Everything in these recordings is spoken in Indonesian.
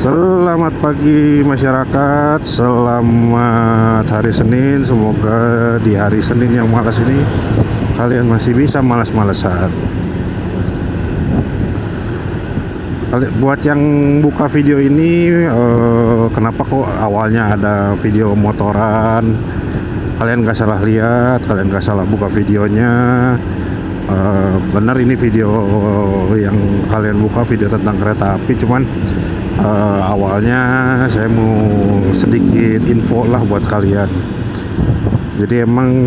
Selamat pagi masyarakat, selamat hari Senin. Semoga di hari Senin yang malas ini kalian masih bisa malas-malasan. Buat yang buka video ini, kenapa kok awalnya ada video motoran? Kalian gak salah lihat, kalian gak salah buka videonya. Benar ini video yang kalian buka, video tentang kereta api. Cuman awalnya saya mau sedikit info lah buat kalian. Jadi emang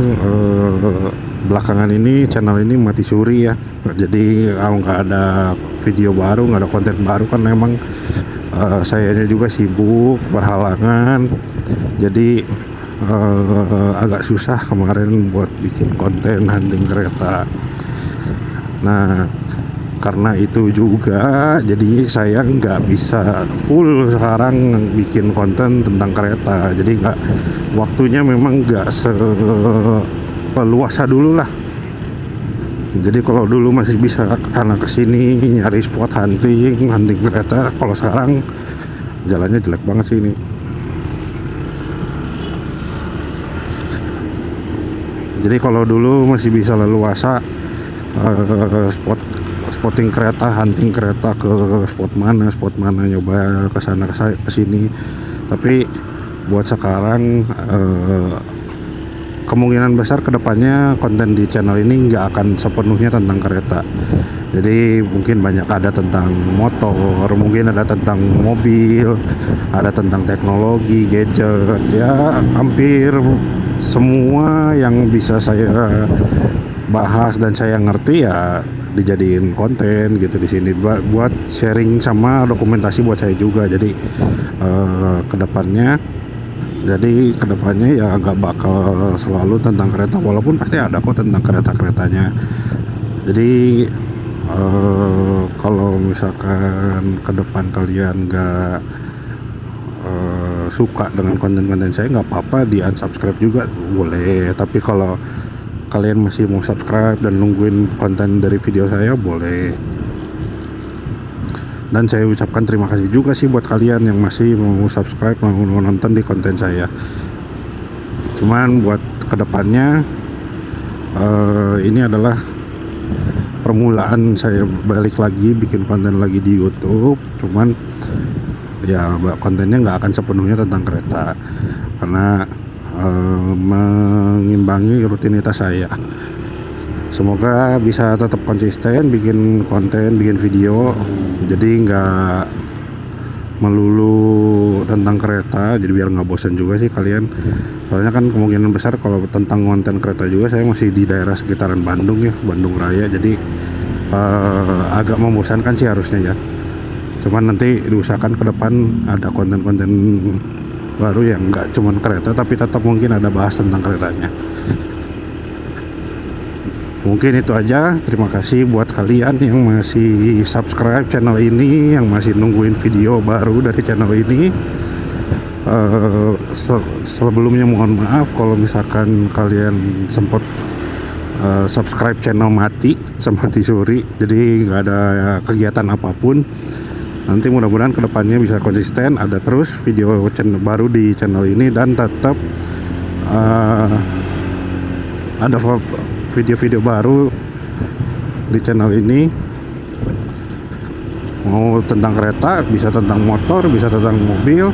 belakangan ini channel ini mati suri ya. Jadi nggak ada video baru, nggak ada konten baru kan memang sayanya juga sibuk berhalangan. Jadi agak susah kemarin buat bikin konten hunting kereta. Nah, karena itu juga jadi saya nggak bisa full sekarang bikin konten tentang kereta. Jadi nggak, waktunya memang nggak seluasa dulu lah. Jadi kalau dulu masih bisa karena kesini nyari spot hunting kereta, kalau sekarang jalannya jelek banget sih ini. Jadi kalau dulu masih bisa leluasa spotting kereta, hunting kereta ke spot mana, nyoba ke sana ke sini. Tapi buat sekarang kemungkinan besar kedepannya konten di channel ini nggak akan sepenuhnya tentang kereta. Jadi mungkin banyak ada tentang motor, mungkin ada tentang mobil, ada tentang teknologi, gadget, ya hampir semua yang bisa saya bahas dan saya ngerti ya dijadiin konten gitu di sini buat sharing sama dokumentasi buat saya juga. Jadi kedepannya ya nggak bakal selalu tentang kereta, walaupun pasti ada kok tentang kereta-keretanya. Jadi kalau misalkan ke depan kalian nggak suka dengan konten-konten saya, nggak apa-apa, di unsubscribe juga boleh. Tapi kalau kalian masih mau subscribe dan nungguin konten dari video saya, boleh. Dan saya ucapkan terima kasih juga sih buat kalian yang masih mau subscribe, mau nonton di konten saya. Cuman buat kedepannya ini adalah permulaan saya balik lagi bikin konten lagi di YouTube. Cuman ya kontennya nggak akan sepenuhnya tentang kereta, karena mengimbangi rutinitas saya. Semoga bisa tetap konsisten bikin konten, bikin video, jadi nggak melulu tentang kereta, jadi biar nggak bosan juga sih kalian. Soalnya kan kemungkinan besar kalau tentang konten kereta juga saya masih di daerah sekitaran Bandung ya, Bandung Raya. Jadi agak membosankan sih harusnya ya. Cuman nanti diusahakan ke depan ada konten-konten baru yang nggak cuman kereta, tapi tetap mungkin ada bahas tentang keretanya. Mungkin itu aja. Terima kasih buat kalian yang masih subscribe channel ini, yang masih nungguin video baru dari channel ini. Sebelumnya mohon maaf kalau misalkan kalian sempat subscribe channel mati suri, jadi nggak ada kegiatan apapun. Nanti mudah-mudahan kedepannya bisa konsisten, ada terus video channel baru di channel ini, dan tetap ada video-video baru di channel ini. Mau tentang kereta, bisa tentang motor, bisa tentang mobil,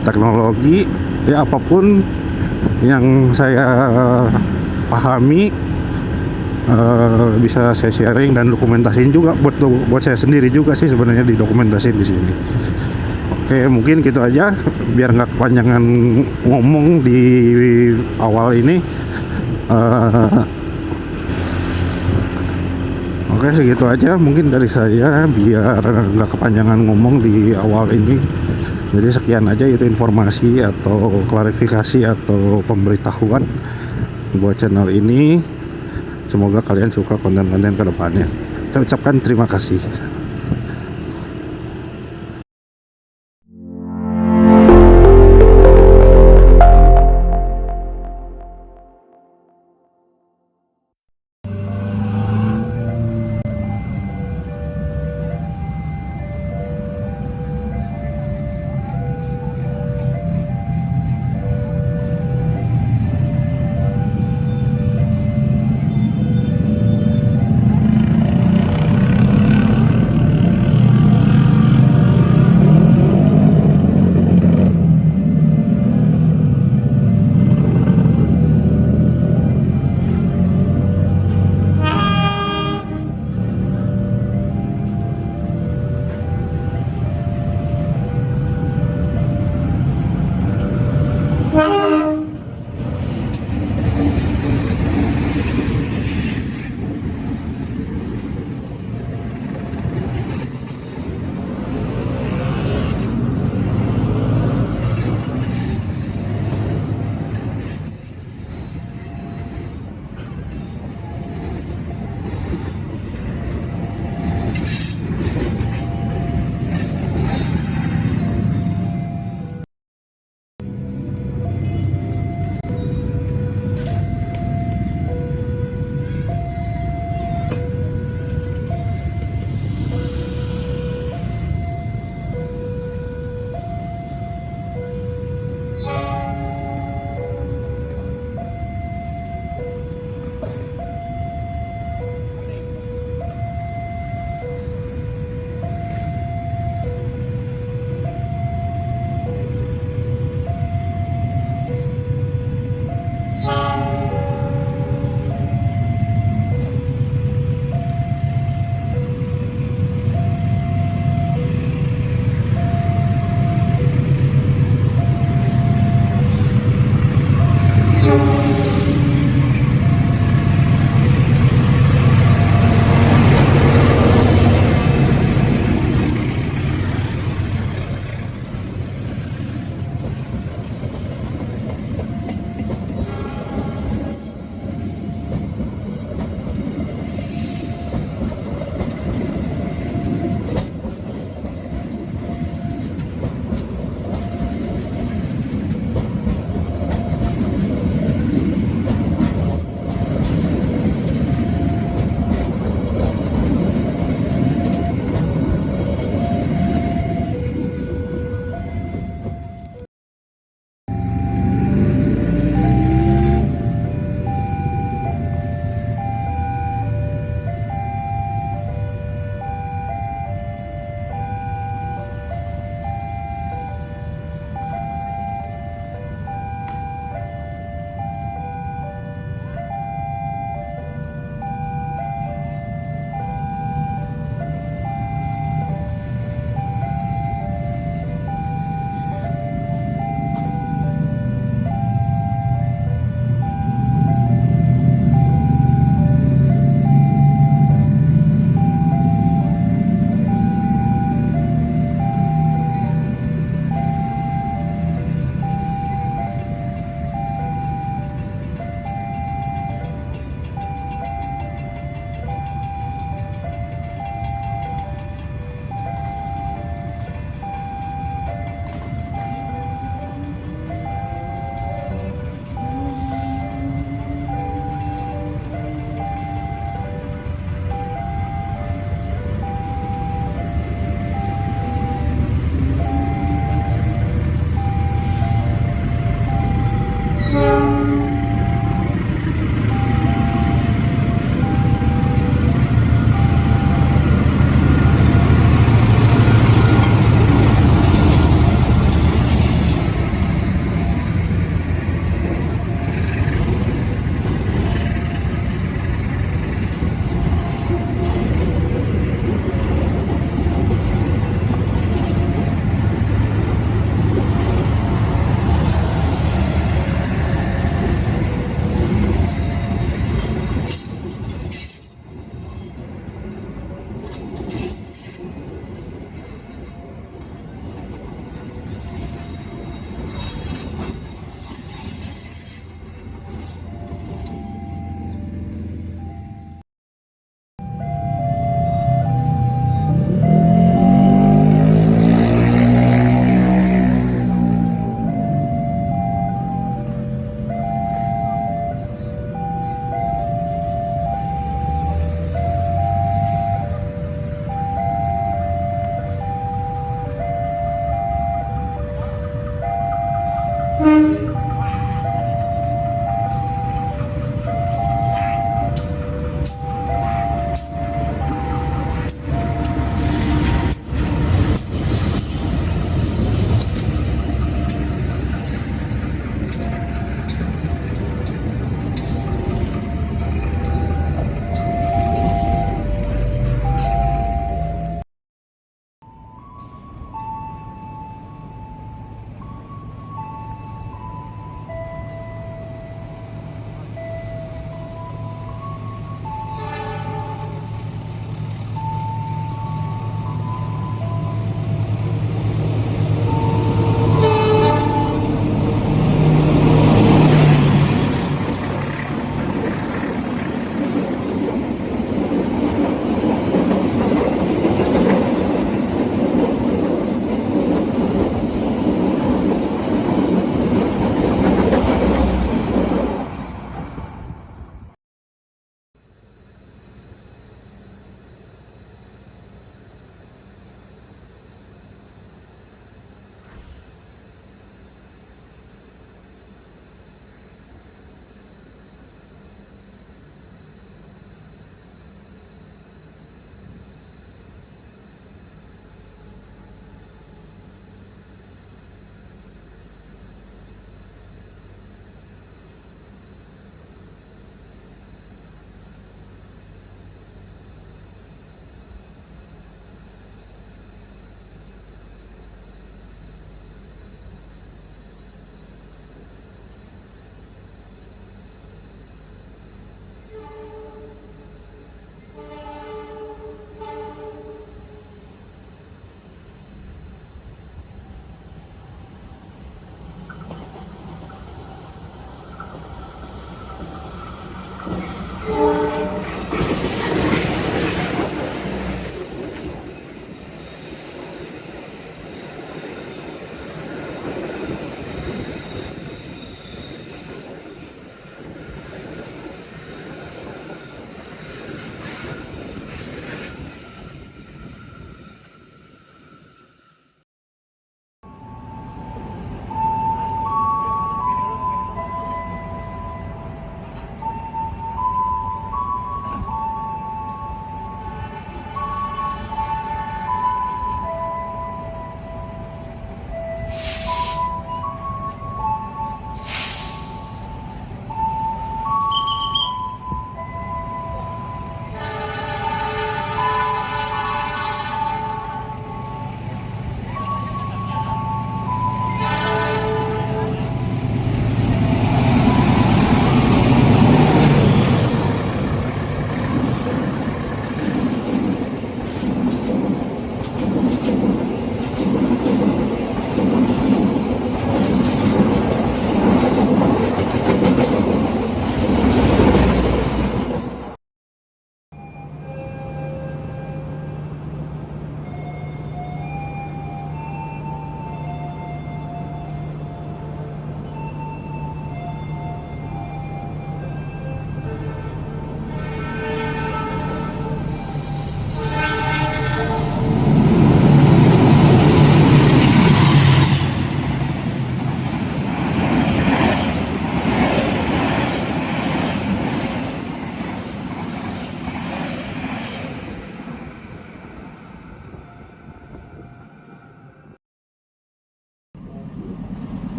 teknologi, ya apapun yang saya pahami bisa saya sharing dan dokumentasiin juga buat saya sendiri juga sih sebenarnya, didokumentasiin di sini. Oke, mungkin gitu aja biar nggak kepanjangan ngomong di awal ini. Oke, segitu aja mungkin dari saya biar nggak kepanjangan ngomong di awal ini. Jadi sekian aja, itu informasi atau klarifikasi atau pemberitahuan buat channel ini. Semoga kalian suka konten-konten ke depannya. Saya ucapkan terima kasih.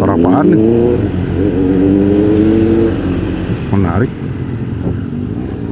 Motor apaan nih? Menarik.